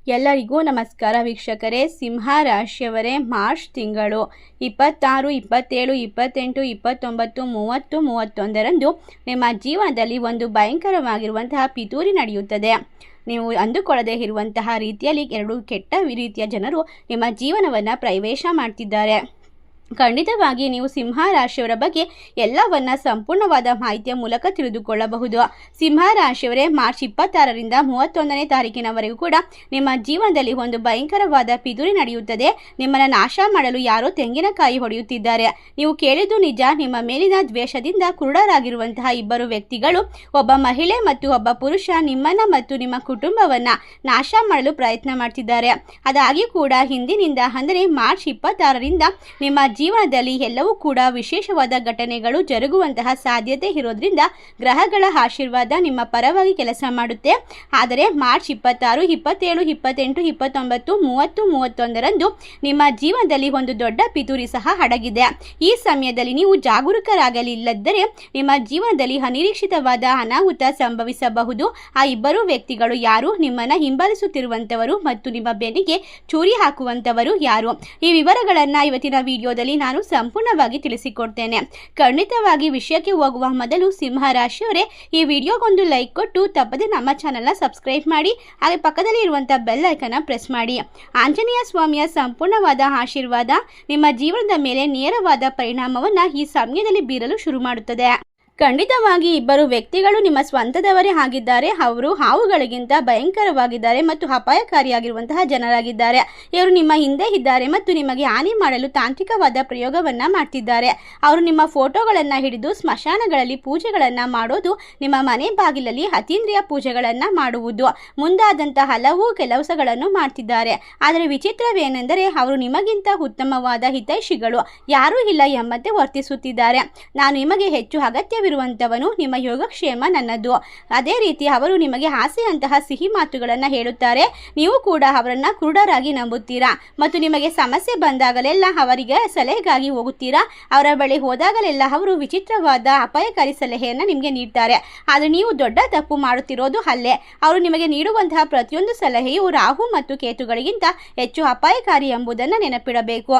ಎಲ್ಲರಿಗೂ ನಮಸ್ಕಾರ ವೀಕ್ಷಕರೇ. ಸಿಂಹ ರಾಶಿಯವರೇ, ಮಾರ್ಚ್ ತಿಂಗಳು 26, 27, 28, 29, 30, 31ರಂದು ನಿಮ್ಮ ಜೀವನದಲ್ಲಿ ಒಂದು ಭಯಂಕರವಾಗಿರುವಂತಹ ಪಿತೂರಿ ನಡೆಯುತ್ತದೆ. ನೀವು ಅಂದುಕೊಳ್ಳದೇ ಇರುವಂತಹ ರೀತಿಯಲ್ಲಿ ಎರಡು ಕೆಟ್ಟ ರೀತಿಯ ಜನರು ನಿಮ್ಮ ಜೀವನವನ್ನು ಪ್ರವೇಶ ಮಾಡ್ತಿದ್ದಾರೆ. ಖಂಡಿತವಾಗಿ ನೀವು ಸಿಂಹ ರಾಶಿಯವರ ಬಗ್ಗೆ ಎಲ್ಲವನ್ನ ಸಂಪೂರ್ಣವಾದ ಮಾಹಿತಿಯ ಮೂಲಕ ತಿಳಿದುಕೊಳ್ಳಬಹುದು. ಸಿಂಹ ರಾಶಿಯವರೇ, ಮಾರ್ಚ್ 26ರಿಂದ 31ನೇ ತಾರೀಕಿನವರೆಗೂ ಕೂಡ ನಿಮ್ಮ ಜೀವನದಲ್ಲಿ ಒಂದು ಭಯಂಕರವಾದ ಪಿತೂರಿ ನಡೆಯುತ್ತದೆ. ನಿಮ್ಮನ್ನು ನಾಶ ಮಾಡಲು ಯಾರೋ ತೆಂಗಿನಕಾಯಿ ಹೊಡೆಯುತ್ತಿದ್ದಾರೆ. ನೀವು ಕೇಳಿದ್ದು ನಿಜ. ನಿಮ್ಮ ಮೇಲಿನ ದ್ವೇಷದಿಂದ ಕುರುಡರಾಗಿರುವಂತಹ ಇಬ್ಬರು ವ್ಯಕ್ತಿಗಳು, ಒಬ್ಬ ಮಹಿಳೆ ಮತ್ತು ಒಬ್ಬ ಪುರುಷ, ನಿಮ್ಮನ್ನ ಮತ್ತು ನಿಮ್ಮ ಕುಟುಂಬವನ್ನ ನಾಶ ಮಾಡಲು ಪ್ರಯತ್ನ ಮಾಡ್ತಿದ್ದಾರೆ. ಅದಾಗಿ ಕೂಡ ಹಿಂದಿನಿಂದ ಅಂದರೆ ಮಾರ್ಚ್ 26ರಿಂದ ನಿಮ್ಮ ಜೀವನದಲ್ಲಿ ಎಲ್ಲವೂ ಕೂಡ ವಿಶೇಷವಾದ ಘಟನೆಗಳು ಜರುಗುವಂತಹ ಸಾಧ್ಯತೆ ಇರೋದ್ರಿಂದ ಗ್ರಹಗಳ ಆಶೀರ್ವಾದ ನಿಮ್ಮ ಪರವಾಗಿ ಕೆಲಸ ಮಾಡುತ್ತೆ. ಆದರೆ ಮಾರ್ಚ್ 26, 27, 28, 29, 30, 31ರಂದು ನಿಮ್ಮ ಜೀವನದಲ್ಲಿ ಒಂದು ದೊಡ್ಡ ಪಿತೂರಿ ಸಹ ಅಡಗಿದೆ. ಈ ಸಮಯದಲ್ಲಿ ನೀವು ಜಾಗರೂಕರಾಗಲಿಲ್ಲದಿದ್ದರೆ ನಿಮ್ಮ ಜೀವನದಲ್ಲಿ ಅನಿರೀಕ್ಷಿತವಾದ ಅನಾಹುತ ಸಂಭವಿಸಬಹುದು. ಆ ಇಬ್ಬರು ವ್ಯಕ್ತಿಗಳು ಯಾರು? ನಿಮ್ಮನ್ನು ಹಿಂಬಾಲಿಸುತ್ತಿರುವಂಥವರು ಮತ್ತು ನಿಮ್ಮ ಬೆನ್ನಿಗೆ ಚೂರಿ ಹಾಕುವಂಥವರು ಯಾರು? ಈ ವಿವರಗಳನ್ನು ಇವತ್ತಿನ ವಿಡಿಯೋದಲ್ಲಿ ನಾನು ಸಂಪೂರ್ಣವಾಗಿ ತಿಳಿಸಿಕೊಡ್ತೇನೆ. ಖಂಡಿತವಾಗಿ ವಿಷಯಕ್ಕೆ ಹೋಗುವ ಮೊದಲು ಸಿಂಹ ರಾಶಿಯವರೇ, ಈ ವಿಡಿಯೋಗೊಂದು ಲೈಕ್ ಕೊಟ್ಟು ತಪ್ಪದೆ ನಮ್ಮ ಚಾನೆಲ್ನ ಸಬ್ಸ್ಕ್ರೈಬ್ ಮಾಡಿ, ಹಾಗೆ ಪಕ್ಕದಲ್ಲಿ ಇರುವಂತಹ ಬೆಲ್ ಐಕಾನ್ ಪ್ರೆಸ್ ಮಾಡಿ. ಆಂಜನೇಯ ಸ್ವಾಮಿಯ ಸಂಪೂರ್ಣವಾದ ಆಶೀರ್ವಾದ ನಿಮ್ಮ ಜೀವನದ ಮೇಲೆ ನೇರವಾದ ಪರಿಣಾಮವನ್ನು ಈ ಸಮಯದಲ್ಲಿ ಬೀರಲು ಶುರು ಮಾಡುತ್ತದೆ. ಖಂಡಿತವಾಗಿ ಇಬ್ಬರು ವ್ಯಕ್ತಿಗಳು ನಿಮ್ಮ ಸ್ವಂತದವರೇ ಆಗಿದ್ದಾರೆ. ಅವರು ಹಾವುಗಳಿಗಿಂತ ಭಯಂಕರವಾಗಿದ್ದಾರೆ ಮತ್ತು ಅಪಾಯಕಾರಿಯಾಗಿರುವಂತಹ ಜನರಾಗಿದ್ದಾರೆ. ಇವರು ನಿಮ್ಮ ಹಿಂದೆ ಇದ್ದಾರೆ ಮತ್ತು ನಿಮಗೆ ಹಾನಿ ಮಾಡಲು ತಾಂತ್ರಿಕವಾದ ಪ್ರಯೋಗವನ್ನು ಮಾಡ್ತಿದ್ದಾರೆ. ಅವರು ನಿಮ್ಮ ಫೋಟೋಗಳನ್ನು ಹಿಡಿದು ಸ್ಮಶಾನಗಳಲ್ಲಿ ಪೂಜೆಗಳನ್ನು ಮಾಡೋದು, ನಿಮ್ಮ ಮನೆ ಬಾಗಿಲಲ್ಲಿ ಅತೀಂದ್ರಿಯ ಪೂಜೆಗಳನ್ನು ಮಾಡುವುದು ಮುಂದಾದಂತಹ ಹಲವು ಕೆಲಸಗಳನ್ನು ಮಾಡ್ತಿದ್ದಾರೆ. ಆದರೆ ವಿಚಿತ್ರವೇನೆಂದರೆ ಅವರು ನಿಮಗಿಂತ ಉತ್ತಮವಾದ ಹಿತೈಷಿಗಳು ಯಾರೂ ಇಲ್ಲ ಎಂಬಂತೆ ವರ್ತಿಸುತ್ತಿದ್ದಾರೆ. ನಾನು ನಿಮಗೆ ಹೆಚ್ಚು ಅಗತ್ಯವಿರುವಂಥವನು, ನಿಮ್ಮ ಯೋಗಕ್ಷೇಮ ನನ್ನದು. ಅದೇ ರೀತಿ ಅವರು ನಿಮಗೆ ಆಸೆಯಂತಹ ಸಿಹಿ ಮಾತುಗಳನ್ನು ಹೇಳುತ್ತಾರೆ. ನೀವು ಕೂಡ ಅವರನ್ನು ಕುರುಡರಾಗಿ ನಂಬುತ್ತೀರಾ ಮತ್ತು ನಿಮಗೆ ಸಮಸ್ಯೆ ಬಂದಾಗಲೆಲ್ಲ ಅವರಿಗೆ ಸಲಹೆಗಾಗಿ ಹೋಗುತ್ತೀರಾ. ಅವರ ಬಳಿ ಹೋದಾಗಲೆಲ್ಲ ಅವರು ವಿಚಿತ್ರವಾದ ಅಪಾಯಕಾರಿ ಸಲಹೆಯನ್ನು ನಿಮಗೆ ನೀಡ್ತಾರೆ. ಆದರೆ ನೀವು ದೊಡ್ಡ ತಪ್ಪು ಮಾಡುತ್ತಿರೋದು ಅಲ್ಲೇ. ಅವರು ನಿಮಗೆ ನೀಡುವಂತಹ ಪ್ರತಿಯೊಂದು ಸಲಹೆಯು ರಾಹು ಮತ್ತು ಕೇತುಗಳಿಗಿಂತ ಹೆಚ್ಚು ಅಪಾಯಕಾರಿ ಎಂಬುದನ್ನು ನೆನಪಿಡಬೇಕು.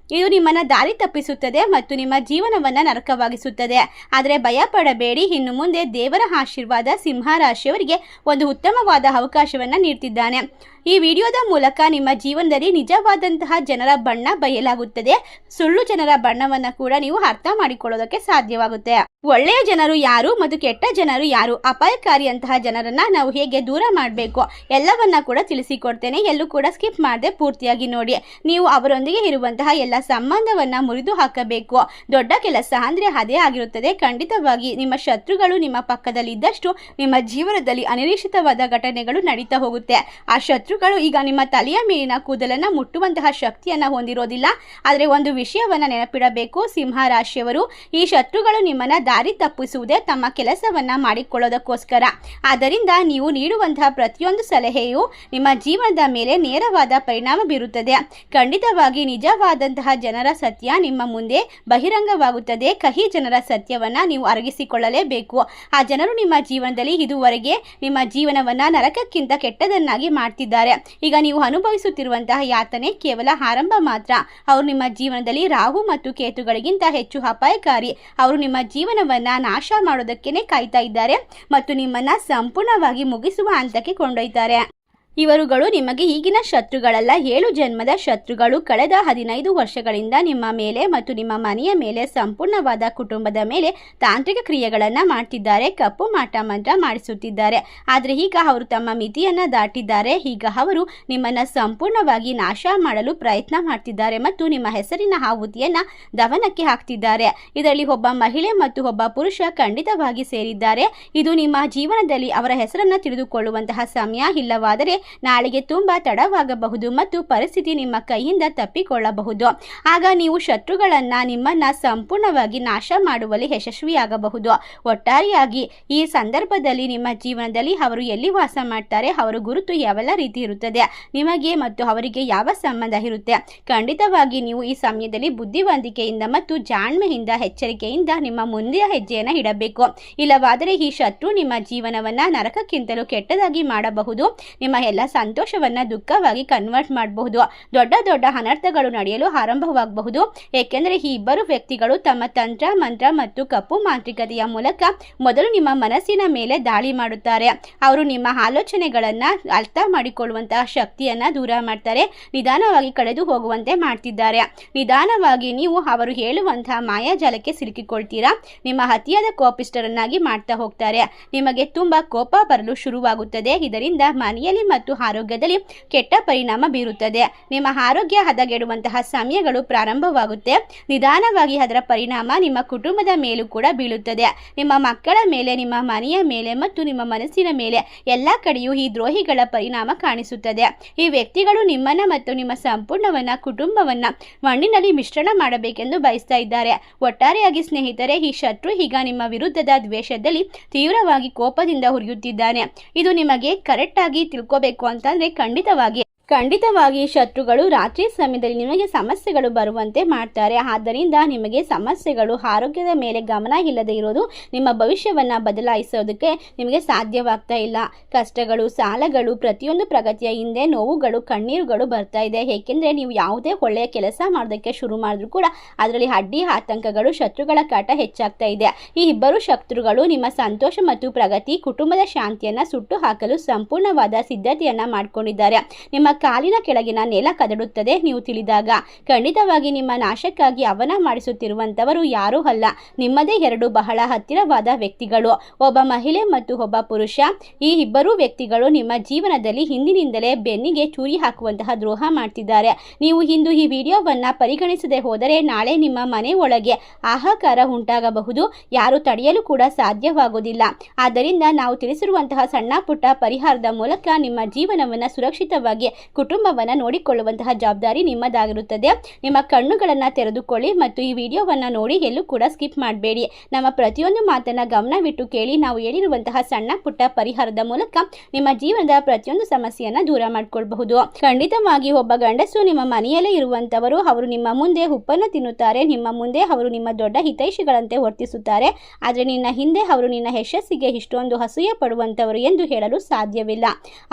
ಇದು ನಿಮ್ಮನ್ನು ದಾರಿ ತಪ್ಪಿಸುತ್ತದೆ ಮತ್ತು ನಿಮ್ಮ ಜೀವನವನ್ನು ನರಕವಾಗಿಸುತ್ತದೆ. ಆದರೆ ಭಯ ಪಡಬೇಡಿ. ಇನ್ನು ಮುಂದೆ ದೇವರ ಆಶೀರ್ವಾದ ಸಿಂಹ ರಾಶಿಯವರಿಗೆ ಒಂದು ಉತ್ತಮವಾದ ಅವಕಾಶವನ್ನು ನೀಡ್ತಿದ್ದಾನೆ. ಈ ವಿಡಿಯೋದ ಮೂಲಕ ನಿಮ್ಮ ಜೀವನದಲ್ಲಿ ನಿಜವಾದಂತಹ ಜನರ ಬಣ್ಣ ಬಯಲಾಗುತ್ತದೆ. ಸುಳ್ಳು ಜನರ ಬಣ್ಣವನ್ನು ಕೂಡ ನೀವು ಅರ್ಥ ಮಾಡಿಕೊಳ್ಳೋದಕ್ಕೆ ಸಾಧ್ಯವಾಗುತ್ತೆ. ಒಳ್ಳೆಯ ಜನರು ಯಾರು ಮತ್ತು ಕೆಟ್ಟ ಜನರು ಯಾರು, ಅಪಾಯಕಾರಿಯಂತಹ ಜನರನ್ನ ನಾವು ಹೇಗೆ ದೂರ ಮಾಡಬೇಕು ಎಲ್ಲವನ್ನ ಕೂಡ ತಿಳಿಸಿಕೊಡ್ತೇನೆ. ಎಲ್ಲೂ ಕೂಡ ಸ್ಕಿಪ್ ಮಾಡದೆ ಪೂರ್ತಿಯಾಗಿ ನೋಡಿ. ನೀವು ಅವರೊಂದಿಗೆ ಇರುವಂತಹ ಎಲ್ಲ ಸಂಬಂಧವನ್ನ ಮುರಿದು ಹಾಕಬೇಕು. ದೊಡ್ಡ ಕೆಲಸ ಅಂದ್ರೆ ಅದೇ ಆಗಿರುತ್ತದೆ. ಖಂಡಿತವಾಗಿ ನಿಮ್ಮ ಶತ್ರುಗಳು ನಿಮ್ಮ ಪಕ್ಕದಲ್ಲಿ ಇದ್ದಷ್ಟು ನಿಮ್ಮ ಜೀವನದಲ್ಲಿ ಅನಿರೀಕ್ಷಿತವಾದ ಘಟನೆಗಳು ನಡೀತಾ ಹೋಗುತ್ತೆ. ಆ ಶತ್ರುಗಳು ಈಗ ನಿಮ್ಮ ತಲೆಯ ಮೇಲಿನ ಕೂದಲನ್ನು ಮುಟ್ಟುವಂತಹ ಶಕ್ತಿಯನ್ನು ಹೊಂದಿರೋದಿಲ್ಲ. ಆದರೆ ಒಂದು ವಿಷಯವನ್ನು ನೆನಪಿಡಬೇಕು ಸಿಂಹ ರಾಶಿಯವರು, ಈ ಶತ್ರುಗಳು ನಿಮ್ಮನ್ನು ದಾರಿ ತಪ್ಪಿಸುವುದೇ ತಮ್ಮ ಕೆಲಸವನ್ನ ಮಾಡಿಕೊಳ್ಳೋದಕ್ಕೋಸ್ಕರ. ಆದ್ದರಿಂದ ನೀವು ನೀಡುವಂತಹ ಪ್ರತಿಯೊಂದು ಸಲಹೆಯು ನಿಮ್ಮ ಜೀವನದ ಮೇಲೆ ನೇರವಾದ ಪರಿಣಾಮ ಬೀರುತ್ತದೆ. ಖಂಡಿತವಾಗಿ ನಿಜವಾದಂತಹ ಜನರ ಸತ್ಯ ನಿಮ್ಮ ಮುಂದೆ ಬಹಿರಂಗವಾಗುತ್ತದೆ. ಕಹಿ ಜನರ ಸತ್ಯವನ್ನ ನೀವು ಅರಗಿಸಿಕೊಳ್ಳಲೇಬೇಕು. ಆ ಜನರು ನಿಮ್ಮ ಜೀವನದಲ್ಲಿ ಇದುವರೆಗೆ ನಿಮ್ಮ ಜೀವನವನ್ನ ನರಕಕ್ಕಿಂತ ಕೆಟ್ಟದನ್ನಾಗಿ ಮಾಡ್ತಿದ್ದಾರೆ. ಈಗ ನೀವು ಅನುಭವಿಸುತ್ತಿರುವಂತಹ ಯಾತನೆ ಕೇವಲ ಆರಂಭ ಮಾತ್ರ. ಅವರು ನಿಮ್ಮ ಜೀವನದಲ್ಲಿ ರಾಹು ಮತ್ತು ಕೇತುಗಳಿಗಿಂತ ಹೆಚ್ಚು ಅಪಾಯಕಾರಿ. ಅವರು ನಿಮ್ಮ ಜೀವನವನ್ನ ನಾಶ ಮಾಡೋದಕ್ಕೇನೆ ಕಾಯ್ತಾ ಇದ್ದಾರೆ ಮತ್ತು ನಿಮ್ಮನ್ನ ಸಂಪೂರ್ಣವಾಗಿ ಮುಗಿಸುವ ಹಂತಕ್ಕೆ ಕೊಂಡೊಯ್ತಾರೆ. ಇವರುಗಳು ನಿಮಗೆ ಈಗಿನ ಶತ್ರುಗಳಲ್ಲ, 7 ಜನ್ಮದ ಶತ್ರುಗಳು. ಕಳೆದ 15 ವರ್ಷಗಳಿಂದ ನಿಮ್ಮ ಮೇಲೆ ಮತ್ತು ನಿಮ್ಮ ಮನೆಯ ಮೇಲೆ, ಸಂಪೂರ್ಣವಾದ ಕುಟುಂಬದ ಮೇಲೆ ತಾಂತ್ರಿಕ ಕ್ರಿಯೆಗಳನ್ನು ಮಾಡ್ತಿದ್ದಾರೆ. ಕಪ್ಪು ಮಾಟ ಮಂತ್ರ ಮಾಡಿಸುತ್ತಿದ್ದಾರೆ. ಆದರೆ ಈಗ ಅವರು ತಮ್ಮ ಮಿತಿಯನ್ನು ದಾಟಿದ್ದಾರೆ. ಈಗ ಅವರು ನಿಮ್ಮನ್ನು ಸಂಪೂರ್ಣವಾಗಿ ನಾಶ ಮಾಡಲು ಪ್ರಯತ್ನ ಮಾಡ್ತಿದ್ದಾರೆ ಮತ್ತು ನಿಮ್ಮ ಹೆಸರಿನ ಆಹುತಿಯನ್ನು ದವನಕ್ಕೆ ಹಾಕ್ತಿದ್ದಾರೆ. ಇದರಲ್ಲಿ ಒಬ್ಬ ಮಹಿಳೆ ಮತ್ತು ಒಬ್ಬ ಪುರುಷ ಖಂಡಿತವಾಗಿ ಸೇರಿದ್ದಾರೆ. ಇದು ನಿಮ್ಮ ಜೀವನದಲ್ಲಿ ಅವರ ಹೆಸರನ್ನು ತಿಳಿದುಕೊಳ್ಳುವಂತಹ ಸಮಯ. ಇಲ್ಲವಾದರೆ ನಾಳೆಗೆ ತುಂಬಾ ತಡವಾಗಬಹುದು ಮತ್ತು ಪರಿಸ್ಥಿತಿ ನಿಮ್ಮ ಕೈಯಿಂದ ತಪ್ಪಿಕೊಳ್ಳಬಹುದು. ಆಗ ನೀವು ಶತ್ರುಗಳನ್ನ ನಿಮ್ಮನ್ನ ಸಂಪೂರ್ಣವಾಗಿ ನಾಶ ಮಾಡುವಲ್ಲಿ ಯಶಸ್ವಿಯಾಗಬಹುದು. ಒಟ್ಟಾರೆಯಾಗಿ ಈ ಸಂದರ್ಭದಲ್ಲಿ ನಿಮ್ಮ ಜೀವನದಲ್ಲಿ ಅವರು ಎಲ್ಲಿ ವಾಸ ಮಾಡ್ತಾರೆ, ಅವರ ಗುರುತು ಯಾವೆಲ್ಲ ರೀತಿ ಇರುತ್ತದೆ, ನಿಮಗೆ ಮತ್ತು ಅವರಿಗೆ ಯಾವ ಸಂಬಂಧ ಇರುತ್ತೆ. ಖಂಡಿತವಾಗಿ ನೀವು ಈ ಸಮಯದಲ್ಲಿ ಬುದ್ಧಿವಂತಿಕೆಯಿಂದ ಮತ್ತು ಜಾಣ್ಮೆಯಿಂದ ಎಚ್ಚರಿಕೆಯಿಂದ ನಿಮ್ಮ ಮುಂದಿನ ಹೆಜ್ಜೆಯನ್ನು ಇಡಬೇಕು. ಇಲ್ಲವಾದರೆ ಈ ಶತ್ರು ನಿಮ್ಮ ಜೀವನವನ್ನ ನರಕಕ್ಕಿಂತಲೂ ಕೆಟ್ಟದಾಗಿ ಮಾಡಬಹುದು. ನಿಮ್ಮ ಎಲ್ಲ ಸಂತೋಷವನ್ನ ದುಃಖವಾಗಿ ಕನ್ವರ್ಟ್ ಮಾಡಬಹುದು. ದೊಡ್ಡ ದೊಡ್ಡ ಅನರ್ಥಗಳು ನಡೆಯಲು ಆರಂಭವಾಗಬಹುದು. ಏಕೆಂದರೆ ಈ ಇಬ್ಬರು ವ್ಯಕ್ತಿಗಳು ತಮ್ಮ ತಂತ್ರ ಮಂತ್ರ ಮತ್ತು ಕಪ್ಪು ಮಾಂತ್ರಿಕತೆಯ ಮೂಲಕ ಮೊದಲು ನಿಮ್ಮ ಮನಸ್ಸಿನ ಮೇಲೆ ದಾಳಿ ಮಾಡುತ್ತಾರೆ. ಅವರು ನಿಮ್ಮ ಆಲೋಚನೆಗಳನ್ನ ಅರ್ಥ ಮಾಡಿಕೊಳ್ಳುವಂತಹ ಶಕ್ತಿಯನ್ನ ದೂರ ಮಾಡ್ತಾರೆ. ನಿಧಾನವಾಗಿ ಕಳೆದು ಹೋಗುವಂತೆ ಮಾಡ್ತಿದ್ದಾರೆ. ನಿಧಾನವಾಗಿ ನೀವು ಅವರು ಹೇಳುವಂತಹ ಮಾಯಾಜಾಲಕ್ಕೆ ಸಿಲುಕಿಕೊಳ್ತೀರಾ. ನಿಮ್ಮ ಅತಿಯಾದ ಕೋಪಿಷ್ಟರನ್ನಾಗಿ ಮಾಡ್ತಾ ಹೋಗ್ತಾರೆ. ನಿಮಗೆ ತುಂಬಾ ಕೋಪ ಬರಲು ಶುರುವಾಗುತ್ತದೆ. ಇದರಿಂದ ಮನೆಯಲ್ಲಿ ಮತ್ತು ಆರೋಗ್ಯದಲ್ಲಿ ಕೆಟ್ಟ ಪರಿಣಾಮ ಬೀರುತ್ತದೆ. ನಿಮ್ಮ ಆರೋಗ್ಯ ಹದಗೆಡುವಂತಹ ಸಮಯಗಳು ಪ್ರಾರಂಭವಾಗುತ್ತೆ. ನಿಧಾನವಾಗಿ ಅದರ ಪರಿಣಾಮ ನಿಮ್ಮ ಕುಟುಂಬದ ಮೇಲೂ ಕೂಡ ಬೀಳುತ್ತದೆ. ನಿಮ್ಮ ಮಕ್ಕಳ ಮೇಲೆ, ನಿಮ್ಮ ಮನೆಯ ಮೇಲೆ ಮತ್ತು ನಿಮ್ಮ ಮನಸ್ಸಿನ ಮೇಲೆ ಎಲ್ಲ ಕಡೆಯೂ ಈ ದ್ರೋಹಿಗಳ ಪರಿಣಾಮ ಕಾಣಿಸುತ್ತದೆ. ಈ ವ್ಯಕ್ತಿಗಳು ನಿಮ್ಮನ್ನ ಮತ್ತು ನಿಮ್ಮ ಸಂಪೂರ್ಣವನ್ನ ಕುಟುಂಬವನ್ನ ಮಣ್ಣಿನಲ್ಲಿ ಮಿಶ್ರಣ ಮಾಡಬೇಕೆಂದು ಬಯಸ್ತಾ ಇದ್ದಾರೆ. ಒಟ್ಟಾರೆಯಾಗಿ ಸ್ನೇಹಿತರೆ, ಈ ಶತ್ರು ಈಗ ನಿಮ್ಮ ವಿರುದ್ಧದ ದ್ವೇಷದಲ್ಲಿ ತೀವ್ರವಾಗಿ ಕೋಪದಿಂದ ಉರಿಯುತ್ತಿದ್ದಾನೆ. ಇದು ನಿಮಗೆ ಕರೆಕ್ಟ್ ಆಗಿ ತಿಳ್ಕೋಬೇಕು ಅಂತಂದ್ರೆ ಖಂಡಿತವಾಗಿ ಶತ್ರುಗಳು ರಾತ್ರಿ ಸಮಯದಲ್ಲಿ ನಿಮಗೆ ಸಮಸ್ಯೆಗಳು ಬರುವಂತೆ ಮಾಡ್ತಾರೆ. ಆದ್ದರಿಂದ ನಿಮಗೆ ಸಮಸ್ಯೆಗಳು, ಆರೋಗ್ಯದ ಮೇಲೆ ಗಮನ ಇಲ್ಲದೆ ಇರೋದು ನಿಮ್ಮ ಭವಿಷ್ಯವನ್ನು ಬದಲಾಯಿಸೋದಕ್ಕೆ ನಿಮಗೆ ಸಾಧ್ಯವಾಗ್ತಾ ಇಲ್ಲ. ಕಷ್ಟಗಳು, ಸಾಲಗಳು, ಪ್ರತಿಯೊಂದು ಪ್ರಗತಿಯ ಹಿಂದೆ ನೋವುಗಳು, ಕಣ್ಣೀರುಗಳು ಬರ್ತಾ ಇದೆ. ಏಕೆಂದರೆ ನೀವು ಯಾವುದೇ ಒಳ್ಳೆಯ ಕೆಲಸ ಮಾಡೋದಕ್ಕೆ ಶುರು ಮಾಡಿದ್ರು ಕೂಡ ಅದರಲ್ಲಿ ಅಡ್ಡಿ ಆತಂಕಗಳು, ಶತ್ರುಗಳ ಕಾಟ ಹೆಚ್ಚಾಗ್ತಾ ಇದೆ. ಈ ಇಬ್ಬರು ಶತ್ರುಗಳು ನಿಮ್ಮ ಸಂತೋಷ ಮತ್ತು ಪ್ರಗತಿ, ಕುಟುಂಬದ ಶಾಂತಿಯನ್ನು ಸುಟ್ಟು ಹಾಕಲು ಸಂಪೂರ್ಣವಾದ ಸಿದ್ಧತೆಯನ್ನ ಮಾಡಿಕೊಂಡಿದ್ದಾರೆ. ನಿಮ್ಮ ಕಾಲಿನ ಕೆಳಗಿನ ನೆಲ ಕದಡುತ್ತದೆ ನೀವು ತಿಳಿದಾಗ. ಖಂಡಿತವಾಗಿ ನಿಮ್ಮ ನಾಶಕ್ಕಾಗಿ ಅವನ ಮಾಡಿಸುತ್ತಿರುವಂತವರು ಯಾರೂ ಅಲ್ಲ, ನಿಮ್ಮದೇ ಎರಡು ಬಹಳ ಹತ್ತಿರವಾದ ವ್ಯಕ್ತಿಗಳು, ಒಬ್ಬ ಮಹಿಳೆ ಮತ್ತು ಒಬ್ಬ ಪುರುಷ. ಈ ಇಬ್ಬರು ವ್ಯಕ್ತಿಗಳು ನಿಮ್ಮ ಜೀವನದಲ್ಲಿ ಹಿಂದಿನಿಂದಲೇ ಬೆನ್ನಿಗೆ ಚೂರಿ ಹಾಕುವಂತಹ ದ್ರೋಹ ಮಾಡ್ತಿದ್ದಾರೆ. ನೀವು ಇಂದು ಈ ವಿಡಿಯೋವನ್ನ ಪರಿಗಣಿಸದೆ ಹೋದರೆ ನಾಳೆ ನಿಮ್ಮ ಮನೆ ಒಳಗೆ ಹಾಹಾಕಾರ ಉಂಟಾಗಬಹುದು. ಯಾರು ತಡೆಯಲು ಕೂಡ ಸಾಧ್ಯವಾಗುವುದಿಲ್ಲ. ಆದ್ದರಿಂದ ನಾವು ತಿಳಿಸಿರುವಂತಹ ಸಣ್ಣ ಪುಟ್ಟ ಪರಿಹಾರದ ಮೂಲಕ ನಿಮ್ಮ ಜೀವನವನ್ನು ಸುರಕ್ಷಿತವಾಗಿ, ಕುಟುಂಬವನ್ನು ನೋಡಿಕೊಳ್ಳುವಂತಹ ಜವಾಬ್ದಾರಿ ನಿಮ್ಮದಾಗಿರುತ್ತದೆ. ನಿಮ್ಮ ಕಣ್ಣುಗಳನ್ನು ತೆರೆದುಕೊಳ್ಳಿ ಮತ್ತು ಈ ವಿಡಿಯೋವನ್ನು ನೋಡಿ ಎಲ್ಲೂ ಕೂಡ ಸ್ಕಿಪ್ ಮಾಡಬೇಡಿ. ನಮ್ಮ ಪ್ರತಿಯೊಂದು ಮಾತನ್ನ ಗಮನವಿಟ್ಟು ಕೇಳಿ. ನಾವು ಹೇಳಿರುವಂತಹ ಸಣ್ಣ ಪುಟ್ಟ ಪರಿಹಾರದ ಮೂಲಕ ನಿಮ್ಮ ಜೀವನದ ಪ್ರತಿಯೊಂದು ಸಮಸ್ಯೆಯನ್ನ ದೂರ ಮಾಡಿಕೊಳ್ಳಬಹುದು. ಖಂಡಿತವಾಗಿ ಒಬ್ಬ ಗಂಡಸು ನಿಮ್ಮ ಮನೆಯಲ್ಲೇ ಇರುವಂತವರು, ಅವರು ನಿಮ್ಮ ಮುಂದೆ ಉಪ್ಪನ್ನು ತಿನ್ನುತ್ತಾರೆ. ನಿಮ್ಮ ಮುಂದೆ ಅವರು ನಿಮ್ಮ ದೊಡ್ಡ ಹಿತೈಷಿಗಳಂತೆ ವರ್ತಿಸುತ್ತಾರೆ. ಆದರೆ ನಿನ್ನ ಹಿಂದೆ ಅವರು ನಿನ್ನ ಯಶಸ್ಸಿಗೆ ಇಷ್ಟೊಂದು ಅಸೂಯೆ ಪಡುವಂತವರು ಎಂದು ಹೇಳಲು ಸಾಧ್ಯವಿಲ್ಲ.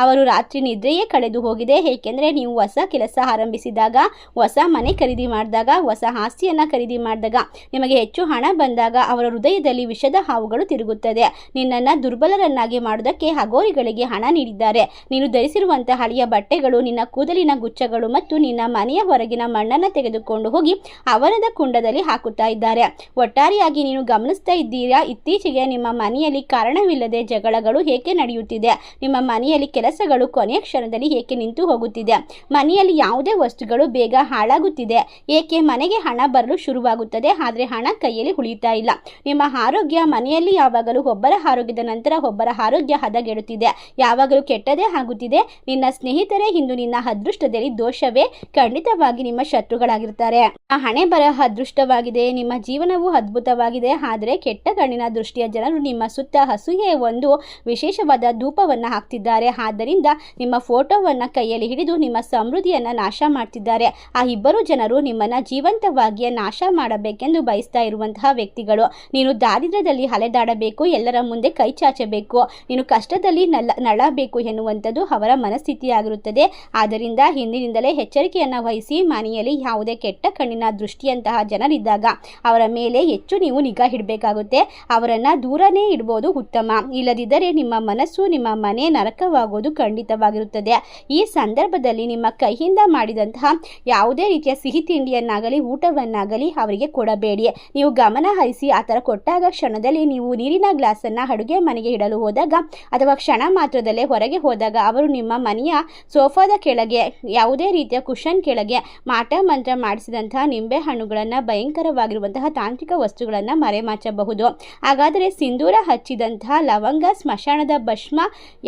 ಅವರು ರಾತ್ರಿ ನಿದ್ರೆಯೇ ಕಳೆದು ಹೋಗಿದೆ. ಏಕೆಂದರೆ ನೀವು ಹೊಸ ಕೆಲಸ ಆರಂಭಿಸಿದಾಗ, ಹೊಸ ಮನೆ ಖರೀದಿ ಮಾಡಿದಾಗ, ಹೊಸ ಆಸ್ತಿಯನ್ನು ಖರೀದಿ ಮಾಡಿದಾಗ, ನಿಮಗೆ ಹೆಚ್ಚು ಹಣ ಬಂದಾಗ ಅವರ ಹೃದಯದಲ್ಲಿ ವಿಷದ ಹಾವುಗಳು ತಿರುಗುತ್ತದೆ. ನಿನ್ನನ್ನು ದುರ್ಬಲರನ್ನಾಗಿ ಮಾಡುವುದಕ್ಕೆ ಅಘೋರಿಗಳಿಗೆ ಹಣ ನೀಡಿದ್ದಾರೆ. ನೀನು ಧರಿಸಿರುವಂತಹ ಹಳೆಯ ಬಟ್ಟೆಗಳು, ನಿನ್ನ ಕೂದಲಿನ ಗುಚ್ಚಗಳು ಮತ್ತು ನಿನ್ನ ಮನೆಯ ಹೊರಗಿನ ಮಣ್ಣನ್ನು ತೆಗೆದುಕೊಂಡು ಹೋಗಿ ಅವನದ ಕುಂಡದಲ್ಲಿ ಹಾಕುತ್ತಾ ಇದ್ದಾರೆ. ಒಟ್ಟಾರೆಯಾಗಿ ನೀನು ಗಮನಿಸ್ತಾ ಇದ್ದೀರಾ, ಇತ್ತೀಚೆಗೆ ನಿಮ್ಮ ಮನೆಯಲ್ಲಿ ಕಾರಣವಿಲ್ಲದೆ ಜಗಳಗಳು ಏಕೆ ನಡೆಯುತ್ತಿದೆ? ನಿಮ್ಮ ಮನೆಯಲ್ಲಿ ಕೆಲಸಗಳು ಕೊನೆಯ ಕ್ಷಣದಲ್ಲಿ ಏಕೆ ನಿಂತು ಹೋಗುತ್ತಿದೆ? ಮನೆಯಲ್ಲಿ ಯಾವುದೇ ವಸ್ತುಗಳು ಬೇಗ ಹಾಳಾಗುತ್ತಿದೆ ಏಕೆ? ಮನೆಗೆ ಹಣ ಬರಲು ಶುರುವಾಗುತ್ತದೆ, ಆದರೆ ಹಣ ಕೈಯಲ್ಲಿ ಉಳಿಯುತ್ತಾ ಇಲ್ಲ. ನಿಮ್ಮ ಆರೋಗ್ಯ, ಮನೆಯಲ್ಲಿ ಯಾವಾಗಲೂ ಒಬ್ಬರ ಆರೋಗ್ಯದ ನಂತರ ಒಬ್ಬರ ಆರೋಗ್ಯ ಹದಗೆಡುತ್ತಿದೆ, ಯಾವಾಗಲೂ ಕೆಟ್ಟದೇ ಆಗುತ್ತಿದೆ. ನಿನ್ನ ಸ್ನೇಹಿತರೇ ಇಂದು ನಿನ್ನ ಅದೃಷ್ಟದಲ್ಲಿ ದೋಷವೇ ಖಂಡಿತವಾಗಿ ನಿಮ್ಮ ಶತ್ರುಗಳಾಗಿರ್ತಾರೆ. ಹಣೆ ಬರಹ ಅದೃಷ್ಟವಾಗಿದೆ, ನಿಮ್ಮ ಜೀವನವು ಅದ್ಭುತವಾಗಿದೆ. ಆದರೆ ಕೆಟ್ಟ ಕಣ್ಣಿನ ದೃಷ್ಟಿಯ ಜನರು ನಿಮ್ಮ ಸುತ್ತ ಅಸೂಯೆಯ ಒಂದು ವಿಶೇಷವಾದ ಧೂಪವನ್ನು ಹಾಕ್ತಿದ್ದಾರೆ. ಆದ್ದರಿಂದ ನಿಮ್ಮ ಫೋಟೋವನ್ನು ಕೈಯಲ್ಲಿ ಹಿಡಿದು ನಿಮ್ಮ ಸಮೃದ್ಧಿಯನ್ನು ನಾಶ ಮಾಡ್ತಿದ್ದಾರೆ. ಆ ಇಬ್ಬರು ಜನರು ನಿಮ್ಮನ್ನ ಜೀವಂತವಾಗಿ ನಾಶ ಮಾಡಬೇಕೆಂದು ಬಯಸ್ತಾ ಇರುವಂತಹ ವ್ಯಕ್ತಿಗಳು. ನೀನು ದಾರಿದ್ರ್ಯದಲ್ಲಿ ಅಲೆದಾಡಬೇಕು, ಎಲ್ಲರ ಮುಂದೆ ಕೈ ಚಾಚಬೇಕು, ನೀನು ಕಷ್ಟದಲ್ಲಿ ನಳಬೇಕು ಎನ್ನುವಂಥದ್ದು ಅವರ ಮನಸ್ಥಿತಿಯಾಗಿರುತ್ತದೆ. ಆದ್ದರಿಂದ ಹಿಂದಿನಿಂದಲೇ ಎಚ್ಚರಿಕೆಯನ್ನು ವಹಿಸಿ. ಮನೆಯಲ್ಲಿ ಯಾವುದೇ ಕೆಟ್ಟ ಕಣ್ಣಿನ ದೃಷ್ಟಿಯಂತಹ ಜನರಿದ್ದಾಗ ಅವರ ಮೇಲೆ ಹೆಚ್ಚು ನೀವು ನಿಗಾ ಇಡಬೇಕಾಗುತ್ತೆ. ಅವರನ್ನ ದೂರನೇ ಇಡ್ಬೋದು ಉತ್ತಮ. ಇಲ್ಲದಿದ್ದರೆ ನಿಮ್ಮ ಮನಸ್ಸು, ನಿಮ್ಮ ಮನೆ ನರಕವಾಗೋದು ಖಂಡಿತವಾಗಿರುತ್ತದೆ. ಈ ಸಂದರ್ಭದಲ್ಲಿ ನಿಮ್ಮ ಕೈಯಿಂದ ಮಾಡಿದಂತಹ ಯಾವುದೇ ರೀತಿಯ ಸಿಹಿ ತಿಂಡಿಯನ್ನಾಗಲಿ ಊಟವನ್ನಾಗಲಿ ಅವರಿಗೆ ಕೊಡಬೇಡಿ. ನೀವು ಗಮನ ಹರಿಸಿ. ಆ ಥರ ಕೊಟ್ಟಾಗ ಕ್ಷಣದಲ್ಲಿ ನೀವು ನೀರಿನ ಗ್ಲಾಸನ್ನು ಅಡುಗೆ ಮನೆಗೆ ಇಡಲು ಹೋದಾಗ ಅಥವಾ ಕ್ಷಣ ಮಾತ್ರದಲ್ಲೇ ಹೊರಗೆ ಹೋದಾಗ ಅವರು ನಿಮ್ಮ ಮನೆಯ ಸೋಫಾದ ಕೆಳಗೆ, ಯಾವುದೇ ರೀತಿಯ ಕುಷನ್ ಕೆಳಗೆ ಮಾಟ ಮಂತ್ರ ಮಾಡಿಸಿದಂತಹ ನಿಂಬೆ ಹಣ್ಣುಗಳನ್ನು, ಭಯಂಕರವಾಗಿರುವಂತಹ ತಾಂತ್ರಿಕ ವಸ್ತುಗಳನ್ನು ಮರೆಮಾಚಬಹುದು. ಹಾಗಾದರೆ ಸಿಂಧೂರ ಹಚ್ಚಿದಂತಹ ಲವಂಗ, ಸ್ಮಶಾನದ ಭಸ್ಮ,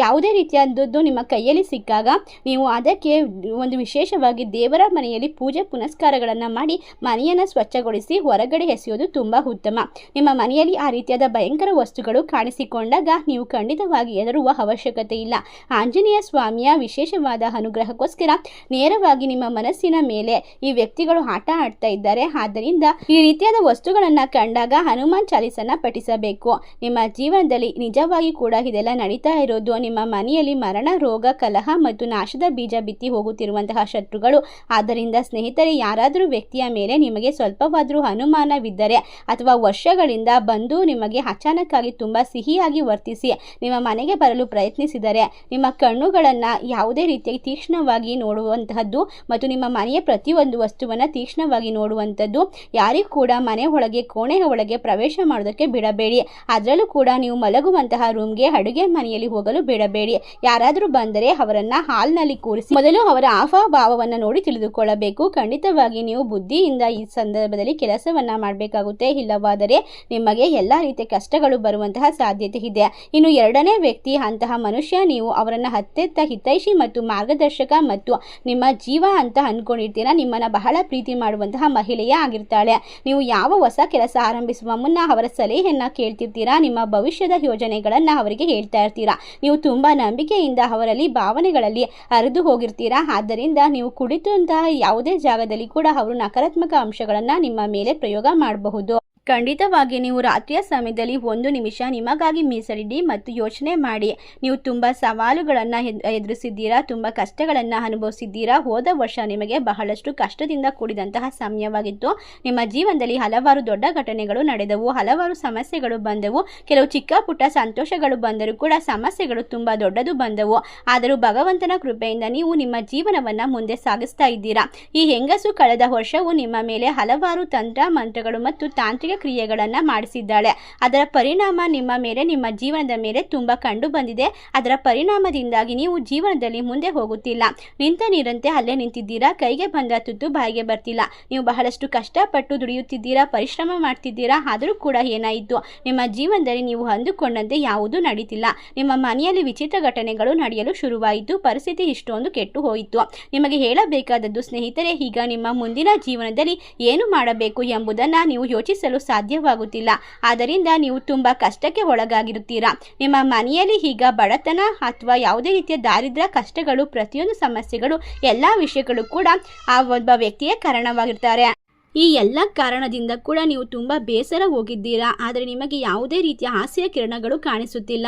ಯಾವುದೇ ರೀತಿಯಾದದ್ದು ನಿಮ್ಮ ಕೈಯಲ್ಲಿ ಸಿಕ್ಕಾಗ ನೀವು ಅದಕ್ಕೆ ಒಂದು ವಿಶೇಷವಾಗಿ ದೇವರ ಮನೆಯಲ್ಲಿ ಪೂಜೆ ಪುನಸ್ಕಾರಗಳನ್ನು ಮಾಡಿ ಮನೆಯನ್ನು ಸ್ವಚ್ಛಗೊಳಿಸಿ ಹೊರಗಡೆ ಎಸೆಯೋದು ತುಂಬ ಉತ್ತಮ. ನಿಮ್ಮ ಮನೆಯಲ್ಲಿ ಆ ರೀತಿಯಾದ ಭಯಂಕರ ವಸ್ತುಗಳು ಕಾಣಿಸಿಕೊಂಡಾಗ ನೀವು ಖಂಡಿತವಾಗಿ ಹೆದರುವ ಅವಶ್ಯಕತೆ ಇಲ್ಲ. ಆಂಜನೇಯ ಸ್ವಾಮಿಯ ವಿಶೇಷವಾದ ಅನುಗ್ರಹಕ್ಕೋಸ್ಕರ ನೇರವಾಗಿ ನಿಮ್ಮ ಮನಸ್ಸಿನ ಮೇಲೆ ಈ ವ್ಯಕ್ತಿಗಳು ಆಟ ಆಡ್ತಾ ಇದ್ದಾರೆ. ಆದ್ದರಿಂದ ಈ ರೀತಿಯಾದ ವಸ್ತುಗಳನ್ನು ಕಂಡಾಗ ಹನುಮಾನ್ ಚಾಲೀಸನ್ನ ಪಠಿಸಬೇಕು. ನಿಮ್ಮ ಜೀವನದಲ್ಲಿ ನಿಜವಾಗಿ ಕೂಡ ಇದೆಲ್ಲ ನಡೀತಾ ಇರೋದು ನಿಮ್ಮ ಮನೆಯಲ್ಲಿ ಮರಣ, ರೋಗ, ಕಲಹ ಮತ್ತು ನಾಶದ ಬೀಜ ಬಿತ್ತಿ ಹೋಗುತ್ತಿರುವಂತಹ ಶತ್ರುಗಳು. ಆದ್ದರಿಂದ ಸ್ನೇಹಿತರೆ, ಯಾರಾದರೂ ವ್ಯಕ್ತಿಯ ಮೇಲೆ ನಿಮಗೆ ಸ್ವಲ್ಪವಾದರೂ ಅನುಮಾನವಿದ್ದರೆ ಅಥವಾ ವರ್ಷಗಳಿಂದ ಬಂದು ನಿಮಗೆ ಅಚಾನಕ್ ಆಗಿ ತುಂಬ ಸಿಹಿಯಾಗಿ ವರ್ತಿಸಿ ನಿಮ್ಮ ಮನೆಗೆ ಬರಲು ಪ್ರಯತ್ನಿಸಿದರೆ, ನಿಮ್ಮ ಕಣ್ಣುಗಳನ್ನು ಯಾವುದೇ ರೀತಿಯಾಗಿ ತೀಕ್ಷ್ಣವಾಗಿ ನೋಡುವಂತಹದ್ದು ಮತ್ತು ನಿಮ್ಮ ಮನೆಯ ಪ್ರತಿಯೊಂದು ವಸ್ತುವನ್ನು ತೀಕ್ಷ್ಣವಾಗಿ ನೋಡುವಂಥದ್ದು, ಯಾರಿಗೂ ಕೂಡ ಮನೆ ಒಳಗೆ ಕೋಣೆಯ ಒಳಗೆ ಪ್ರವೇಶ ಮಾಡೋದಕ್ಕೆ ಬಿಡಬೇಡಿ. ಅದರಲ್ಲೂ ಕೂಡ ನೀವು ಮಲಗುವಂತಹ ರೂಮ್ಗೆ, ಅಡುಗೆ ಮನೆಯಲ್ಲಿ ಹೋಗಲು ಬಿಡಬೇಡಿ. ಯಾರಾದರೂ ಬಂದರೆ ಅವರನ್ನು ಹಾಲ್ನಲ್ಲಿ ಕೂರಿಸಿ ಮೊದಲು ಅವರ ಹಾವಭಾವವನ್ನು ನೋಡಿ ತಿಳಿದುಕೊಳ್ಳಬೇಕು. ಖಂಡಿತವಾಗಿ ನೀವು ಬುದ್ಧಿಯಿಂದ ಈ ಸಂದರ್ಭದಲ್ಲಿ ಕೆಲಸವನ್ನು ಮಾಡಬೇಕಾಗುತ್ತೆ. ಇಲ್ಲವಾದರೆ ನಿಮಗೆ ಎಲ್ಲ ರೀತಿಯ ಕಷ್ಟಗಳು ಬರುವಂತಹ ಸಾಧ್ಯತೆ ಇದೆ. ಇನ್ನು ಎರಡನೇ ವ್ಯಕ್ತಿ ಅಂತಹ ಮನುಷ್ಯ, ನೀವು ಅವರನ್ನು ಅತ್ಯಂತ ಹಿತೈಷಿ ಮತ್ತು ಮಾರ್ಗದರ್ಶಕ ಮತ್ತು ನಿಮ್ಮ ಜೀವ ಅಂತ ಅಂದ್ಕೊಂಡಿರ್ತೀರಾ. ನಿಮ್ಮನ್ನು ಬಹಳ ಪ್ರೀತಿ ಮಾಡುವಂತಹ ಮಹಿಳೆಯೇ ಆಗಿರ್ತಾಳೆ. ನೀವು ಯಾವ ಹೊಸ ಕೆಲಸ ಆರಂಭಿಸುವ ಮುನ್ನ ಅವರ ಸಲಹೆಯನ್ನು ಕೇಳ್ತಿರ್ತೀರಾ. ನಿಮ್ಮ ಭವಿಷ್ಯದ ಯೋಜನೆಗಳನ್ನು ಅವರಿಗೆ ಹೇಳ್ತಾ ಇರ್ತೀರಾ. ನೀವು ತುಂಬ ನಂಬಿಕೆಯಿಂದ ಅವರಲ್ಲಿ ಭಾವನೆಗಳಲ್ಲಿ ಹರಿದು ಹೋಗಿರ್ತೀರಾ. ಆದ್ದರಿಂದ ನೀವು ಕುಳಿತಂತಹ ಯಾವುದೇ ಜಾಗದಲ್ಲಿ ಕೂಡ ಅವರು ನಕಾರಾತ್ಮಕ ಅಂಶಗಳನ್ನು ನಿಮ್ಮ ಮೇಲೆ ಪ್ರಯೋಗ ಮಾಡಬಹುದು. ಖಂಡಿತವಾಗಿ ನೀವು ರಾತ್ರಿಯ ಸಮಯದಲ್ಲಿ 1 ನಿಮಿಷ ನಿಮಗಾಗಿ ಮೀಸಲಿಡಿ ಮತ್ತು ಯೋಚನೆ ಮಾಡಿ. ನೀವು ತುಂಬ ಸವಾಲುಗಳನ್ನು ಎದುರಿಸಿದ್ದೀರಾ, ತುಂಬ ಕಷ್ಟಗಳನ್ನು ಅನುಭವಿಸಿದ್ದೀರಾ. ಹೋದ ವರ್ಷ ನಿಮಗೆ ಬಹಳಷ್ಟು ಕಷ್ಟದಿಂದ ಕೂಡಿದಂತಹ ಸಮಯವಾಗಿತ್ತು. ನಿಮ್ಮ ಜೀವನದಲ್ಲಿ ಹಲವಾರು ದೊಡ್ಡ ಘಟನೆಗಳು ನಡೆದವು, ಹಲವಾರು ಸಮಸ್ಯೆಗಳು ಬಂದವು. ಕೆಲವು ಚಿಕ್ಕ ಪುಟ್ಟ ಸಂತೋಷಗಳು ಬಂದರೂ ಕೂಡ ಸಮಸ್ಯೆಗಳು ತುಂಬ ದೊಡ್ಡದು ಬಂದವು. ಆದರೂ ಭಗವಂತನ ಕೃಪೆಯಿಂದ ನೀವು ನಿಮ್ಮ ಜೀವನವನ್ನು ಮುಂದೆ ಸಾಗಿಸ್ತಾ ಇದ್ದೀರಾ. ಈ ಹೆಂಗಸು ಕಳೆದ ವರ್ಷವು ನಿಮ್ಮ ಮೇಲೆ ಹಲವಾರು ತಂತ್ರ ಮಂತ್ರಗಳು ಮತ್ತು ತಾಂತ್ರಿಕ ಕ್ರಿಯೆಗಳನ್ನು ಮಾಡಿಸಿದ್ದಾಳೆ. ಅದರ ಪರಿಣಾಮ ನಿಮ್ಮ ಮೇಲೆ, ನಿಮ್ಮ ಜೀವನದ ಮೇಲೆ ತುಂಬ ಕಂಡು ಬಂದಿದೆ. ಅದರ ಪರಿಣಾಮದಿಂದಾಗಿ ನೀವು ಜೀವನದಲ್ಲಿ ಮುಂದೆ ಹೋಗುತ್ತಿಲ್ಲ. ನಿಂತ ನೀರಂತೆ ಅಲ್ಲೇ ನಿಂತಿದ್ದೀರಾ. ಕೈಗೆ ಬಂದ ತುತ್ತು ಬಾಯಿಗೆ ಬರ್ತಿಲ್ಲ. ನೀವು ಬಹಳಷ್ಟು ಕಷ್ಟಪಟ್ಟು ದುಡಿಯುತ್ತಿದ್ದೀರಾ, ಪರಿಶ್ರಮ ಮಾಡ್ತಿದ್ದೀರಾ. ಆದರೂ ಕೂಡ ಏನಾಯಿತು, ನಿಮ್ಮ ಜೀವನದಲ್ಲಿ ನೀವು ಅಂದುಕೊಂಡಂತೆ ಯಾವುದೂ ನಡೀತಿಲ್ಲ. ನಿಮ್ಮ ಮನೆಯಲ್ಲಿ ವಿಚಿತ್ರ ಘಟನೆಗಳು ನಡೆಯಲು ಶುರುವಾಯಿತು. ಪರಿಸ್ಥಿತಿ ಇಷ್ಟೊಂದು ಕೆಟ್ಟು ಹೋಯಿತು. ನಿಮಗೆ ಹೇಳಬೇಕಾದದ್ದು ಸ್ನೇಹಿತರೆ, ಈಗ ನಿಮ್ಮ ಮುಂದಿನ ಜೀವನದಲ್ಲಿ ಏನು ಮಾಡಬೇಕು ಎಂಬುದನ್ನು ನೀವು ಯೋಚಿಸಲು ಸಾಧ್ಯವಾಗುತ್ತಿಲ್ಲ. ಆದ್ದರಿಂದ ನೀವು ತುಂಬ ಕಷ್ಟಕ್ಕೆ ಒಳಗಾಗಿರುತ್ತೀರಾ. ನಿಮ್ಮ ಮನೆಯಲ್ಲಿ ಈಗ ಬಡತನ ಅಥವಾ ಯಾವುದೇ ರೀತಿಯ ದಾರಿದ್ರ್ಯ, ಕಷ್ಟಗಳು, ಪ್ರತಿಯೊಂದು ಸಮಸ್ಯೆಗಳು, ಎಲ್ಲ ವಿಷಯಗಳು ಕೂಡ ಆ ಒಬ್ಬ ವ್ಯಕ್ತಿಯೇ ಕಾರಣವಾಗಿರ್ತಾರೆ. ಈ ಎಲ್ಲ ಕಾರಣದಿಂದ ಕೂಡ ನೀವು ತುಂಬ ಬೇಸರ ಹೋಗಿದ್ದೀರಾ. ಆದರೆ ನಿಮಗೆ ಯಾವುದೇ ರೀತಿಯ ಆಸೆಯ ಕಿರಣಗಳು ಕಾಣಿಸುತ್ತಿಲ್ಲ.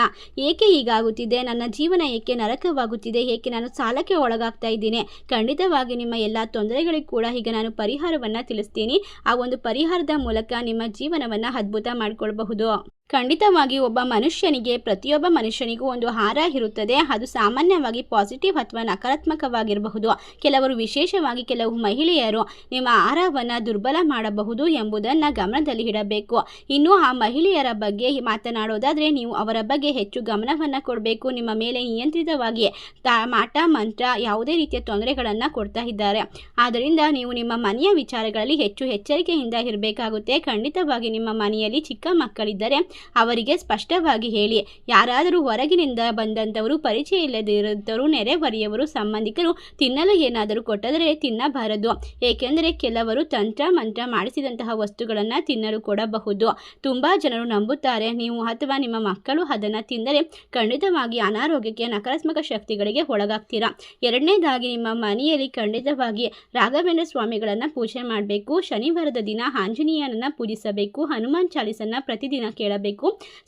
ಏಕೆ ಹೀಗಾಗುತ್ತಿದೆ? ನನ್ನ ಜೀವನ ಏಕೆ ನರಕವಾಗುತ್ತಿದೆ? ಏಕೆ ನಾನು ಸಾಲಕ್ಕೆ ಒಳಗಾಗ್ತಾ ಇದ್ದೀನಿ? ಖಂಡಿತವಾಗಿ ನಿಮ್ಮ ಎಲ್ಲ ತೊಂದರೆಗಳಿಗೂ ಕೂಡ ಈಗ ನಾನು ಪರಿಹಾರವನ್ನು ತಿಳಿಸ್ತೀನಿ. ಆ ಒಂದು ಪರಿಹಾರದ ಮೂಲಕ ನಿಮ್ಮ ಜೀವನವನ್ನು ಅದ್ಭುತ ಮಾಡಿಕೊಳ್ಬಹುದು. ಖಂಡಿತವಾಗಿ ಒಬ್ಬ ಮನುಷ್ಯನಿಗೆ, ಪ್ರತಿಯೊಬ್ಬ ಮನುಷ್ಯನಿಗೂ ಒಂದು ಹಾರ ಇರುತ್ತದೆ. ಅದು ಸಾಮಾನ್ಯವಾಗಿ ಪಾಸಿಟಿವ್ ಅಥವಾ ನಕಾರಾತ್ಮಕವಾಗಿರಬಹುದು. ಕೆಲವರು, ವಿಶೇಷವಾಗಿ ಕೆಲವು ಮಹಿಳೆಯರು ನಿಮ್ಮ ಆಹಾರವನ್ನು ದುರ್ಬಲ ಮಾಡಬಹುದು ಎಂಬುದನ್ನು ಗಮನದಲ್ಲಿ ಇಡಬೇಕು. ಇನ್ನು ಆ ಮಹಿಳೆಯರ ಬಗ್ಗೆ ಮಾತನಾಡೋದಾದರೆ, ನೀವು ಅವರ ಬಗ್ಗೆ ಹೆಚ್ಚು ಗಮನವನ್ನು ಕೊಡಬೇಕು. ನಿಮ್ಮ ಮೇಲೆ ನಿಯಂತ್ರಿತವಾಗಿ ಮಾಟ ಮಂತ್ರ ಯಾವುದೇ ರೀತಿಯ ತೊಂದರೆಗಳನ್ನು ಕೊಡ್ತಾ ಇದ್ದಾರೆ. ಆದ್ದರಿಂದ ನೀವು ನಿಮ್ಮ ಮನೆಯ ವಿಚಾರಗಳಲ್ಲಿ ಹೆಚ್ಚು ಎಚ್ಚರಿಕೆಯಿಂದ ಇರಬೇಕಾಗುತ್ತೆ. ಖಂಡಿತವಾಗಿ ನಿಮ್ಮ ಮನೆಯಲ್ಲಿ ಚಿಕ್ಕ ಮಕ್ಕಳಿದ್ದರೆ ಅವರಿಗೆ ಸ್ಪಷ್ಟವಾಗಿ ಹೇಳಿ. ಯಾರಾದರೂ ಹೊರಗಿನಿಂದ ಬಂದಂಥವರು, ಪರಿಚಯ ಇಲ್ಲದಿರುತ್ತವರು, ನೆರೆಹೊರೆಯವರು, ಸಂಬಂಧಿಕರು ತಿನ್ನಲು ಏನಾದರೂ ಕೊಟ್ಟದರೆ ತಿನ್ನಬಾರದು. ಏಕೆಂದರೆ ಕೆಲವರು ತಂತ್ರ ಮಂತ್ರ ಮಾಡಿಸಿದಂತಹ ವಸ್ತುಗಳನ್ನು ತಿನ್ನಲು ಕೊಡಬಹುದು. ತುಂಬ ಜನರು ನಂಬುತ್ತಾರೆ. ನೀವು ಅಥವಾ ನಿಮ್ಮ ಮಕ್ಕಳು ಅದನ್ನು ತಿಂದರೆ ಖಂಡಿತವಾಗಿ ಅನಾರೋಗ್ಯಕ್ಕೆ, ನಕಾರಾತ್ಮಕ ಶಕ್ತಿಗಳಿಗೆ ಒಳಗಾಗ್ತೀರಾ. ಎರಡನೇದಾಗಿ, ನಿಮ್ಮ ಮನೆಯಲ್ಲಿ ಖಂಡಿತವಾಗಿ ರಾಘವೇಂದ್ರ ಸ್ವಾಮಿಗಳನ್ನು ಪೂಜೆ ಮಾಡಬೇಕು. ಶನಿವಾರದ ದಿನ ಆಂಜನೇಯನನ್ನು ಪೂಜಿಸಬೇಕು. ಹನುಮಾನ್ ಚಾಲೀಸನ್ನು ಪ್ರತಿದಿನ ಕೇಳಬೇಕು.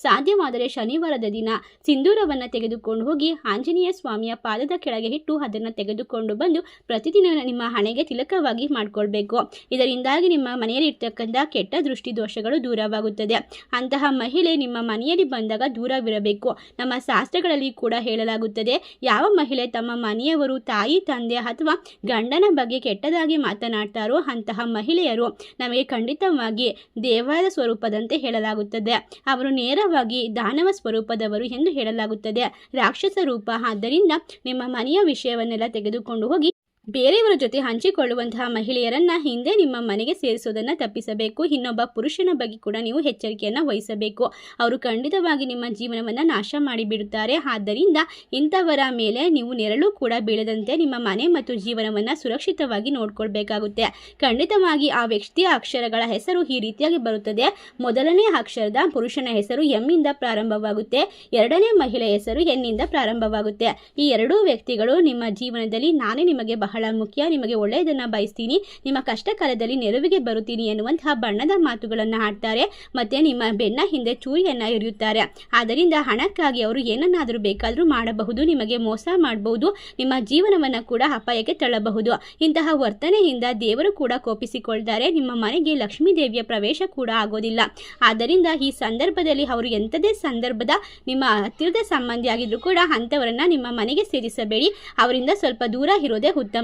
ಸಾಧ್ಯವಾದರೆ ಶನಿವಾರದ ದಿನ ಸಿಂಧೂರವನ್ನು ತೆಗೆದುಕೊಂಡು ಹೋಗಿ ಆಂಜನೇಯ ಸ್ವಾಮಿಯ ಪಾದದ ಕೆಳಗೆ ಇಟ್ಟು ಅದನ್ನು ತೆಗೆದುಕೊಂಡು ಬಂದು ಪ್ರತಿದಿನ ನಿಮ್ಮ ಹಣೆಗೆ ತಿಲಕವಾಗಿ ಮಾಡಿಕೊಳ್ಬೇಕು. ಇದರಿಂದಾಗಿ ನಿಮ್ಮ ಮನೆಯಲ್ಲಿ ಇರ್ತಕ್ಕಂಥ ಕೆಟ್ಟ ದೃಷ್ಟಿ ದೋಷಗಳು ದೂರವಾಗುತ್ತದೆ. ಅಂತಹ ಮಹಿಳೆ ನಿಮ್ಮ ಮನೆಯಲ್ಲಿ ಬಂದಾಗ ದೂರವಿರಬೇಕು. ನಮ್ಮ ಶಾಸ್ತ್ರಗಳಲ್ಲಿ ಕೂಡ ಹೇಳಲಾಗುತ್ತದೆ, ಯಾವ ಮಹಿಳೆ ತಮ್ಮ ಮನೆಯವರು, ತಾಯಿ, ತಂದೆ ಅಥವಾ ಗಂಡನ ಬಗ್ಗೆ ಕೆಟ್ಟದಾಗಿ ಮಾತನಾಡ್ತಾರೋ ಅಂತಹ ಮಹಿಳೆಯರು ನಮಗೆ ಖಂಡಿತವಾಗಿ ದೇವರ ಸ್ವರೂಪದಂತೆ ಹೇಳಲಾಗುತ್ತದೆ. ಅವರು ನೇರವಾಗಿ ದಾನವ ಸ್ವರೂಪದವರು ಎಂದು ಹೇಳಲಾಗುತ್ತದೆ, ರಾಕ್ಷಸ ರೂಪ. ಆದ್ದರಿಂದ ನಿಮ್ಮ ಮನೆಯ ವಿಷಯವನ್ನೆಲ್ಲ ತೆಗೆದುಕೊಂಡು ಹೋಗಿ ಬೇರೆಯವರ ಜೊತೆ ಹಂಚಿಕೊಳ್ಳುವಂತಹ ಮಹಿಳೆಯರನ್ನ ಹಿಂದೆ ನಿಮ್ಮ ಮನೆಗೆ ಸೇರಿಸೋದನ್ನು ತಪ್ಪಿಸಬೇಕು. ಇನ್ನೊಬ್ಬ ಪುರುಷನ ಬಗ್ಗೆ ಕೂಡ ನೀವು ಎಚ್ಚರಿಕೆಯನ್ನು ವಹಿಸಬೇಕು. ಅವರು ಖಂಡಿತವಾಗಿ ನಿಮ್ಮ ಜೀವನವನ್ನು ನಾಶ ಮಾಡಿಬಿಡುತ್ತಾರೆ. ಆದ್ದರಿಂದ ಇಂಥವರ ಮೇಲೆ ನೀವು ನೆರಳು ಕೂಡ ಬೀಳದಂತೆ ನಿಮ್ಮ ಮನೆ ಮತ್ತು ಜೀವನವನ್ನು ಸುರಕ್ಷಿತವಾಗಿ ನೋಡ್ಕೊಳ್ಬೇಕಾಗುತ್ತೆ. ಖಂಡಿತವಾಗಿ ಆ ವ್ಯಕ್ತಿಯ ಅಕ್ಷರಗಳ ಹೆಸರು ಈ ರೀತಿಯಾಗಿ ಬರುತ್ತದೆ. ಮೊದಲನೇ ಅಕ್ಷರದ ಪುರುಷನ ಹೆಸರು ಎಮ್ಮಿಂದ ಪ್ರಾರಂಭವಾಗುತ್ತೆ. ಎರಡನೇ ಮಹಿಳೆ ಹೆಸರು ಎನ್ನಿಂದ ಪ್ರಾರಂಭವಾಗುತ್ತೆ. ಈ ಎರಡೂ ವ್ಯಕ್ತಿಗಳು ನಿಮ್ಮ ಜೀವನದಲ್ಲಿ ನಾನೇ ನಿಮಗೆ ಬಹಳ ಮುಖ್ಯ, ನಿಮಗೆ ಒಳ್ಳೆಯದನ್ನು ಬಯಸ್ತೀನಿ, ನಿಮ್ಮ ಕಷ್ಟ ಕಾಲದಲ್ಲಿ ನೆರವಿಗೆ ಬರುತ್ತೀನಿ ಎನ್ನುವಂತಹ ಬಣ್ಣದ ಮಾತುಗಳನ್ನು ಆಡ್ತಾರೆ. ಮತ್ತೆ ನಿಮ್ಮ ಬೆನ್ನ ಹಿಂದೆ ಚೂರಿಯನ್ನು ಎರೆಯುತ್ತಾರೆ. ಆದ್ದರಿಂದ ಹಣಕ್ಕಾಗಿ ಅವರು ಏನನ್ನಾದರೂ ಬೇಕಾದರೂ ಮಾಡಬಹುದು, ನಿಮಗೆ ಮೋಸ ಮಾಡಬಹುದು, ನಿಮ್ಮ ಜೀವನವನ್ನು ಕೂಡ ಅಪಾಯಕ್ಕೆ ತಳ್ಳಬಹುದು. ಇಂತಹ ವರ್ತನೆಯಿಂದ ದೇವರು ಕೂಡ ಕೋಪಿಸಿಕೊಳ್ತಾರೆ. ನಿಮ್ಮ ಮನೆಗೆ ಲಕ್ಷ್ಮೀ ದೇವಿಯ ಪ್ರವೇಶ ಕೂಡ ಆಗೋದಿಲ್ಲ. ಆದ್ದರಿಂದ ಈ ಸಂದರ್ಭದಲ್ಲಿ ಅವರು ಎಂಥದೇ ಸಂದರ್ಭದ ನಿಮ್ಮ ಹತ್ತಿರದ ಸಂಬಂಧಿ ಆಗಿದ್ರು ಕೂಡ ಅಂಥವರನ್ನ ನಿಮ್ಮ ಮನೆಗೆ ಸೇರಿಸಬೇಡಿ. ಅವರಿಂದ ಸ್ವಲ್ಪ ದೂರ ಇರೋದೇ ಉತ್ತಮ.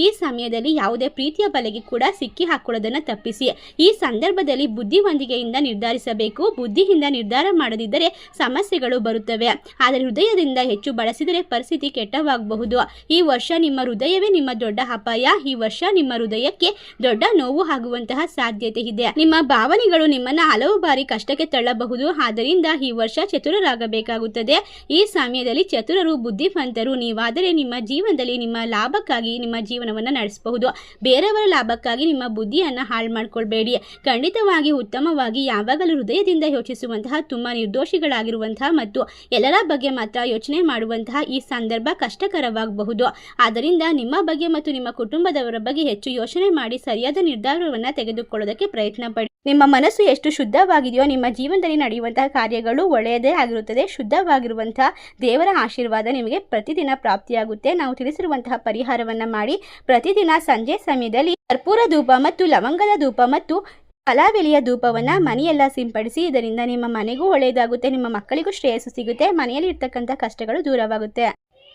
ಈ ಸಮಯದಲ್ಲಿ ಯಾವುದೇ ಪ್ರೀತಿಯ ಬಲೆಗೆ ಕೂಡ ಸಿಕ್ಕಿ ಹಾಕೊಳ್ಳೋದನ್ನು ತಪ್ಪಿಸಿ. ಈ ಸಂದರ್ಭದಲ್ಲಿ ಬುದ್ಧಿವಂತಿಕೆಯಿಂದ ನಿರ್ಧರಿಸಬೇಕು. ಬುದ್ಧಿಯಿಂದ ನಿರ್ಧಾರ ಮಾಡದಿದ್ದರೆ ಸಮಸ್ಯೆಗಳು ಬರುತ್ತವೆ. ಆದರೆ ಹೃದಯದಿಂದ ಹೆಚ್ಚು ಬಳಸಿದರೆ ಪರಿಸ್ಥಿತಿ ಕೆಟ್ಟವಾಗಬಹುದು. ಈ ವರ್ಷ ನಿಮ್ಮ ಹೃದಯವೇ ನಿಮ್ಮ ದೊಡ್ಡ ಅಪಾಯ. ಈ ವರ್ಷ ನಿಮ್ಮ ಹೃದಯಕ್ಕೆ ದೊಡ್ಡ ನೋವು ಆಗುವಂತಹ ಸಾಧ್ಯತೆ ಇದೆ. ನಿಮ್ಮ ಭಾವನೆಗಳು ನಿಮ್ಮನ್ನ ಹಲವು ಬಾರಿ ಕಷ್ಟಕ್ಕೆ ತಳ್ಳಬಹುದು. ಆದ್ದರಿಂದ ಈ ವರ್ಷ ಚತುರರಾಗಬೇಕಾಗುತ್ತದೆ. ಈ ಸಮಯದಲ್ಲಿ ಚತುರರು ಬುದ್ಧಿವಂತರು ನೀವಾದರೆ ನಿಮ್ಮ ಜೀವನದಲ್ಲಿ ನಿಮ್ಮ ಲಾಭಕ್ಕಾಗಿ ನಿಮ್ಮ ಜೀವನವನ್ನು ನಡೆಸಬಹುದು. ಬೇರೆಯವರ ಲಾಭಕ್ಕಾಗಿ ನಿಮ್ಮ ಬುದ್ಧಿಯನ್ನು ಹಾಳು ಮಾಡಿಕೊಳ್ಬೇಡಿ. ಖಂಡಿತವಾಗಿ ಉತ್ತಮವಾಗಿ ಯಾವಾಗಲೂ ಹೃದಯದಿಂದ ಯೋಚಿಸುವಂತಹ, ತುಂಬ ನಿರ್ದೋಷಿಗಳಾಗಿರುವಂತಹ ಮತ್ತು ಎಲ್ಲರ ಬಗ್ಗೆ ಮಾತ್ರ ಯೋಚನೆ ಮಾಡುವಂತಹ ಈ ಸಂದರ್ಭ ಕಷ್ಟಕರವಾಗಬಹುದು. ಆದ್ದರಿಂದ ನಿಮ್ಮ ಬಗ್ಗೆ ಮತ್ತು ನಿಮ್ಮ ಕುಟುಂಬದವರ ಬಗ್ಗೆ ಹೆಚ್ಚು ಯೋಚನೆ ಮಾಡಿ ಸರಿಯಾದ ನಿರ್ಧಾರವನ್ನು ತೆಗೆದುಕೊಳ್ಳೋದಕ್ಕೆ ಪ್ರಯತ್ನ ಪಡಿ. ನಿಮ್ಮ ಮನಸ್ಸು ಎಷ್ಟು ಶುದ್ಧವಾಗಿದೆಯೋ ನಿಮ್ಮ ಜೀವನದಲ್ಲಿ ನಡೆಯುವಂತಹ ಕಾರ್ಯಗಳು ಒಳ್ಳೆಯದೇ ಆಗಿರುತ್ತದೆ. ಶುದ್ಧವಾಗಿರುವಂತಹ ದೇವರ ಆಶೀರ್ವಾದ ನಿಮಗೆ ಪ್ರತಿದಿನ ಪ್ರಾಪ್ತಿಯಾಗುತ್ತೆ. ನಾವು ತಿಳಿಸಿರುವಂತಹ ಪರಿಹಾರವನ್ನು ಮಾಡಿ ಪ್ರತಿದಿನ ಸಂಜೆ ಸಮಯದಲ್ಲಿ ಕರ್ಪೂರ ಧೂಪ ಮತ್ತು ಲವಂಗದ ಧೂಪ ಮತ್ತು ಫಲಾವೆಲೆಯ ಧೂಪವನ್ನು ಮನೆಯೆಲ್ಲ ಸಿಂಪಡಿಸಿ. ಇದರಿಂದ ನಿಮ್ಮ ಮನೆಗೂ ಒಳ್ಳೆಯದಾಗುತ್ತೆ, ನಿಮ್ಮ ಮಕ್ಕಳಿಗೂ ಶ್ರೇಯಸ್ಸು ಸಿಗುತ್ತೆ, ಮನೆಯಲ್ಲಿ ಇರ್ತಕ್ಕಂಥ ಕಷ್ಟಗಳು ದೂರವಾಗುತ್ತೆ.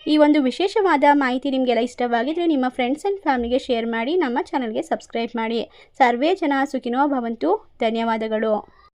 ಈ ಒಂದು ವಿಶೇಷವಾದ ಮಾಹಿತಿ ನಿಮಗೆಲ್ಲ ಇಷ್ಟವಾಗಿದ್ದರೆ ನಿಮ್ಮ ಫ್ರೆಂಡ್ಸ್ ಆ್ಯಂಡ್ ಫ್ಯಾಮಿಲಿಗೆ ಶೇರ್ ಮಾಡಿ. ನಮ್ಮ ಚಾನಲ್ಗೆ ಸಬ್ಸ್ಕ್ರೈಬ್ ಮಾಡಿ. ಸರ್ವೇ ಜನ ಸುಖಿನೋ ಭವಂತು. ಧನ್ಯವಾದಗಳು.